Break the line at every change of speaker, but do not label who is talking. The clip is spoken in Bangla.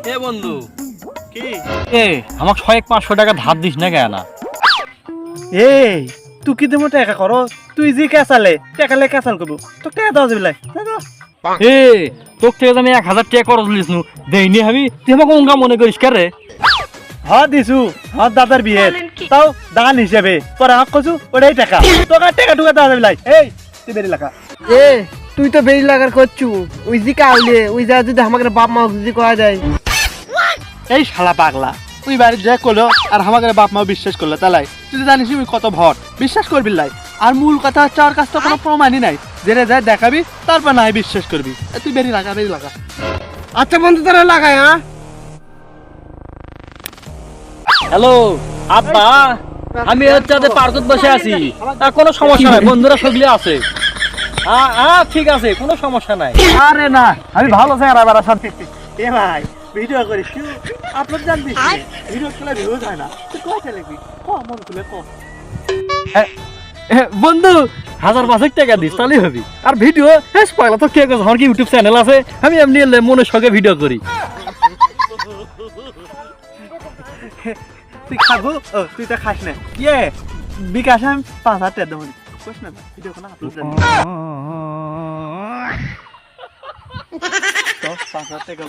এ বন্ধু
কি
এ আমাকে 100-500 টাকা ধার দিস না কেন?
এই তুই কি দেবো টাকা করো তুই যে কেসালে টাকালে কেসাল করবো তো টাকা দাও যাবি
এ তোর থেকে আমি 1000 টাকা খরচ লিস নু দেইনি আমি, তুই আমাকে অঙ্গা মনে করিস কে রে?
হ্যাঁ দিছু হ্যাঁ দাদার বিয়ে তাও দান হিসেবে পরে হাক কছু ওটাই টাকা তোকে টাকা টুকা দাও যাবি এই তুই বেরি লাগা
এ তুই তো বেরি লাগার করছু ওই জি কাউলে ওই যা যদি আমাকে বাপ মা যদি কয়া যায়
এই শালা পাগলা তুই বাড়ি যা করলো আর আমাকে বাপ মা বিশ্বাস করলো তালাই তুই তো জানিস আমি কত ভট বিশ্বাস করবি লাই আর মূল কথা হচ্ছে ওর কাছে তো কোনো প্রমাণই নাই যেটা যা দেখাবি তারপর নাই বিশ্বাস করবি তুই বেরি লাগা
আচ্ছা বন্ধু তোরা লাগাই হ্যাঁ
হ্যালো আব্বা, আমি হচ্ছে পার্কত বসে আছি, আর কোনো সমস্যা নাই, বন্ধুরা সগলে আছে। ঠিক আছে, কোনো সমস্যা নাই।
আরে না আমি ভালো চেহারা বেড়া শান্তি এ ভাই ভিডিও করিস তুই আপলোড জানবি ভিডিও করলে ভিউজ হয় না তুই কয়টা লিখবি মন খুলে ক
বন্ধু 1000-500 টাকা দিস তাহলেই হবি। আর ভিডিও পয়লা তো কে আমার কি ইউটিউব চ্যানেল আছে, আমি এমনি মনের শখে ভিডিও করি।
তুই খাবো তুই তো খাস না ইয়ে বিকাশ আমি 5,000 টাকা দেবো কোশ না ভিডিও কোনো আপলোড জানি 5,000 টাকা